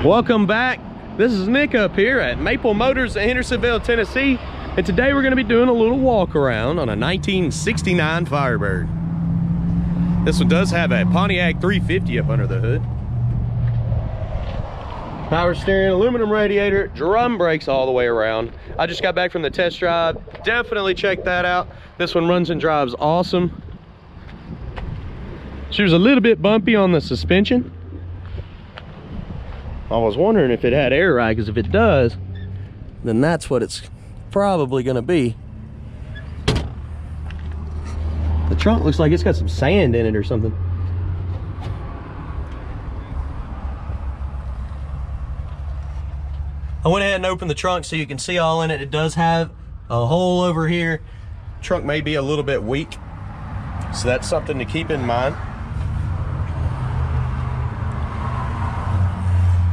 Welcome back. This is Nick up here at Maple Motors in Hendersonville, Tennessee. And today we're gonna be doing a little walk around on a 1969 Firebird. This one does have a Pontiac 350 up under the hood. Power steering, aluminum radiator, drum brakes all the way around. I just got back from the test drive. Definitely check that out. This one runs and drives awesome. She was a little bit bumpy on the suspension. I was wondering if it had air ride, because if it does, then that's what it's probably gonna be. The trunk looks like it's got some sand in it or something. I went ahead and opened the trunk so you can see all in it. It does have a hole over here. Trunk may be a little bit weak, so that's something to keep in mind.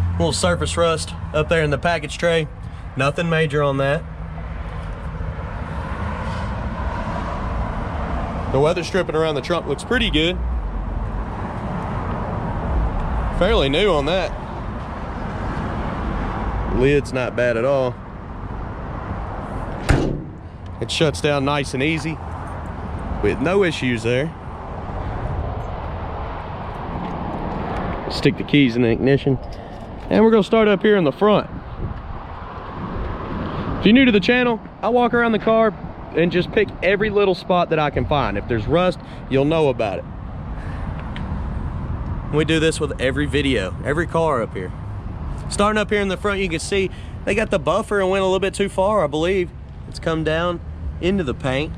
A little surface rust up there in the package tray. Nothing major on that. The weather stripping around the trunk looks pretty good. Fairly new on that. Lid's not bad at all. It shuts down nice and easy with no issues there. Stick the keys in the ignition. And we're gonna start up here in the front. If you're new to the channel, I walk around the car and just pick every little spot that I can find. If there's rust, you'll know about it. We do this with every video, every car up here. Starting up here in the front, you can see they got the buffer and went a little bit too far, I believe. It's come down into the paint.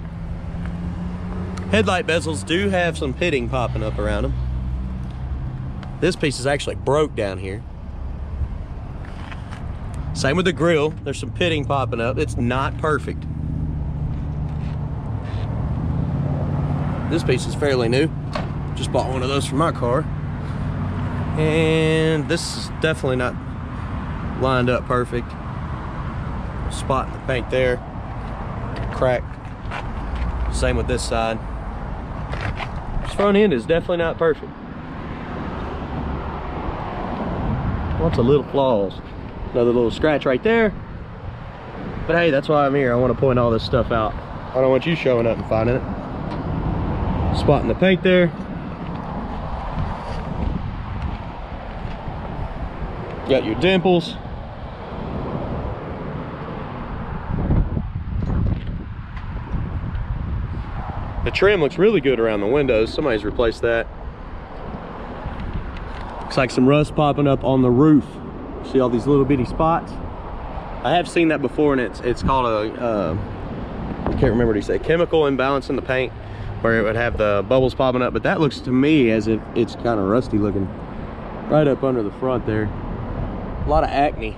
Headlight bezels do have some pitting popping up around them. This piece is actually broke down here. Same with the grill. There's some pitting popping up. It's not perfect. This piece is fairly new. Just bought one of those for my car. And this is definitely not lined up perfect. Spot in the paint there. Cracked. Same with this side. This front end is definitely not perfect. Lots of little flaws. Another little scratch right there. But hey, that's why I'm here. I want to point all this stuff out. I don't want you showing up and finding it. Spot in the paint there. Got your dimples. The trim looks really good around the windows. Somebody's replaced that. Looks like some rust popping up on the roof. See all these little bitty spots? I have seen that before, and it's called a, I can't remember what he said, chemical imbalance in the paint, where it would have the bubbles popping up, but that looks to me as if it's kind of rusty looking right up under the front there. A lot of acne.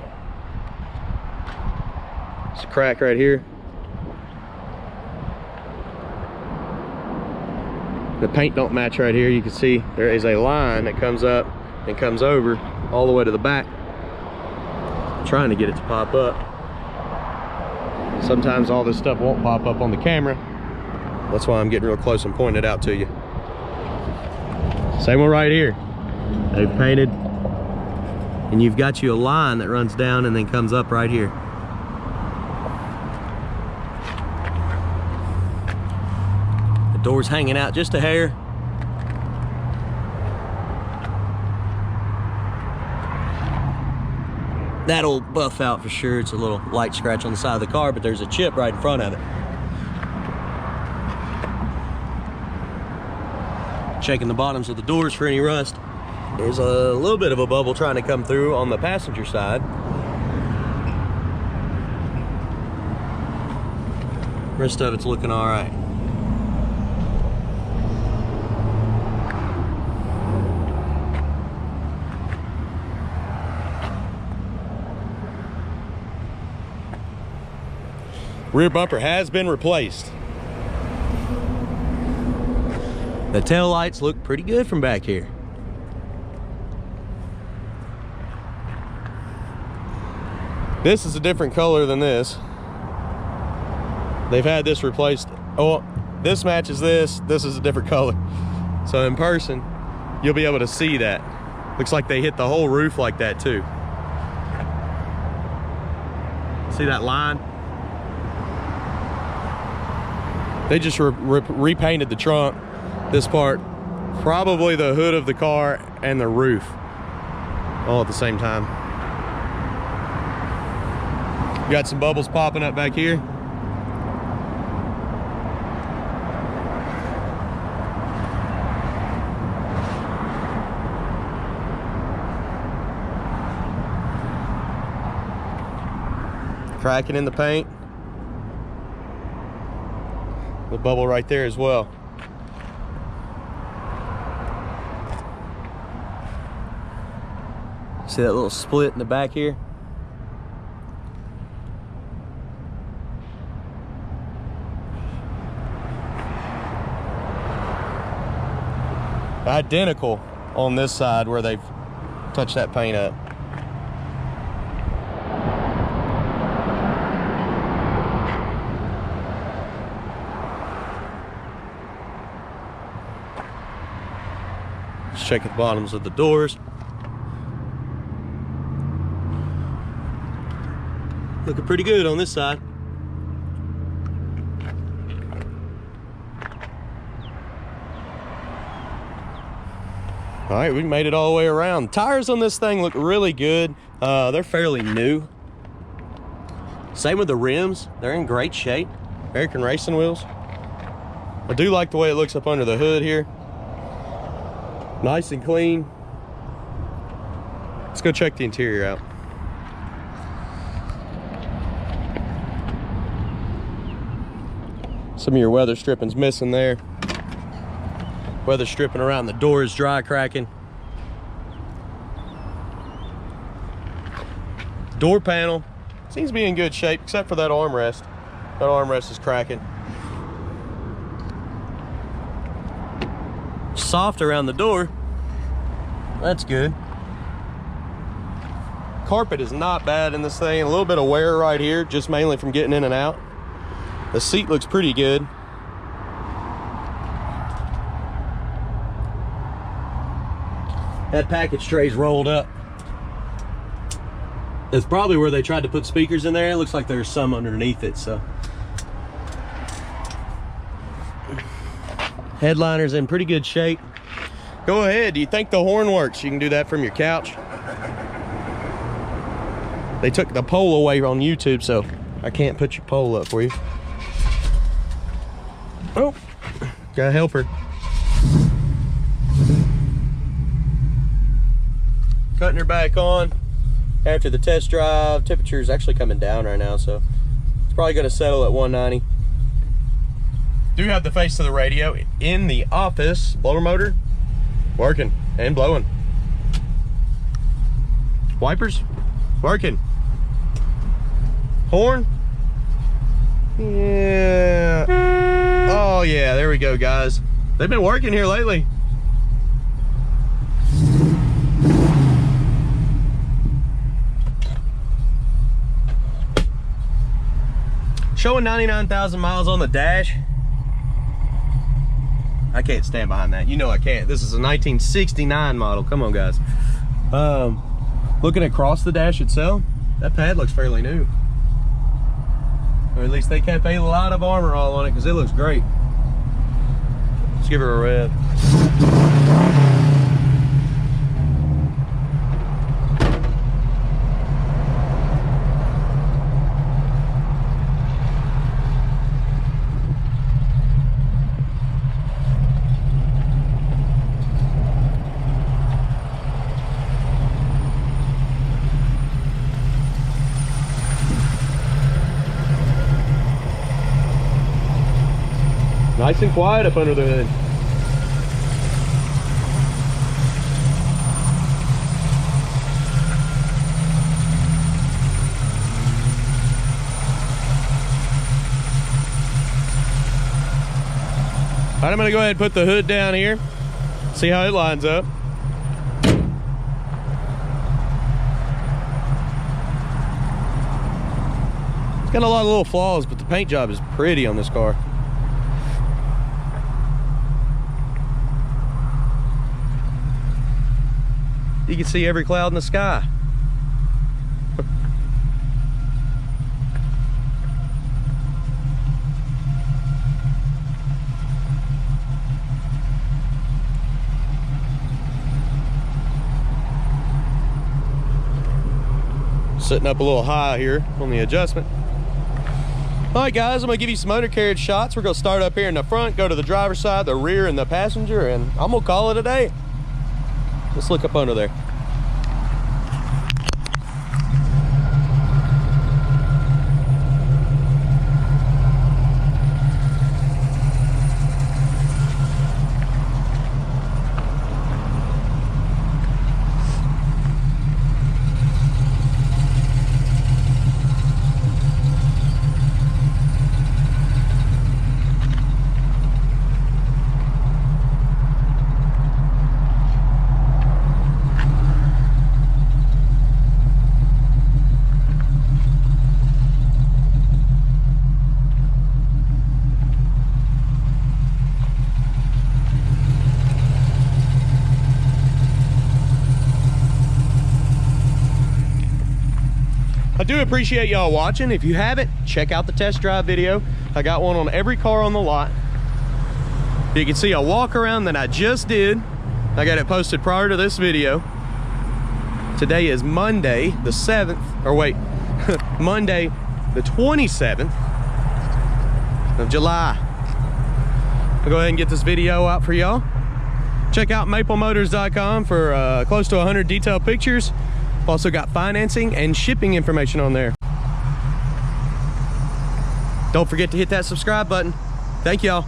It's a crack right here. The paint don't match right here. You can see there is a line that comes up and comes over all the way to the back. I'm trying to get it to pop up. Sometimes all this stuff won't pop up on the camera. That's why I'm getting real close and pointing it out to you. Same one right here. They've painted, and you've got you a line that runs down and then comes up right here. The door's hanging out just a hair. That'll buff out for sure. It's a little light scratch on the side of the car, but there's a chip right in front of it. Checking the bottoms of the doors for any rust. There's a little bit of a bubble trying to come through on the passenger side. Rest of it's looking all right. Rear bumper has been replaced. The tail lights look pretty good from back here. This is a different color than this. They've had this replaced. Oh, this matches this. This is a different color. So in person, you'll be able to see that. Looks like they hit the whole roof like that too. See that line? They just repainted the trunk, this part, probably the hood of the car and the roof, all at the same time. Got some bubbles popping up back here. Cracking in the paint. The bubble right there as well. See that little split in the back here? Identical on this side where they've touched that paint up. Let's check the bottoms of the doors. Looking pretty good on this side. All right, we made it all the way around. Tires on this thing look really good. They're fairly new. Same with the rims. They're in great shape. American racing wheels. I do like the way it looks up under the hood here. Nice and clean. Let's go check the interior out. Some of your weather stripping's missing there. Weather stripping around the door is dry cracking. Door panel seems to be in good shape except for that armrest. That armrest is cracking. Soft around the door. That's good. Carpet is not bad in this thing. A little bit of wear right here, just mainly from getting in and out. The seat looks pretty good. That package tray's rolled up. It's probably where they tried to put speakers in there. It looks like there's some underneath it, so. Headliner's in pretty good shape. Go ahead, do you think the horn works? You can do that from your couch. They took the pole away on YouTube, so I can't put your pole up for you. Oh, got a helper. Cutting her back on after the test drive. Temperature is actually coming down right now, so it's probably going to settle at 190. Do have the face of the radio in the office. Blower motor working and blowing. Wipers working. Horn, yeah. Oh yeah, there we go, guys. They've been working here lately. Showing 99,000 miles on the dash. I can't stand behind that. You know I can't. This is a 1969 model. Come on, guys. Looking across the dash itself, that pad looks fairly new. Or at least they kept a lot of armor all on it because it looks great. Let's give her a rev. Nice and quiet up under the hood. All right, I'm gonna go ahead and put the hood down here, see how it lines up. It's got a lot of little flaws, but the paint job is pretty on this car. You can see every cloud in the sky. Sitting up a little high here on the adjustment. All right, guys, I'm gonna give you some undercarriage shots. We're gonna start up here in the front, go to the driver's side, the rear, and the passenger, and I'm gonna call it a day. Let's look up under there. I do appreciate y'all watching. If you haven't, check out the test drive video. I got one on every car on the lot. You can see a walk around that I just did. I got it posted prior to this video. Today is Monday the 7th, or wait, Monday the 27th of July. I'll go ahead and get this video out for y'all. Check out maplemotors.com for close to 100 detailed pictures. Also got financing and shipping information on there. Don't forget to hit that subscribe button. Thank y'all.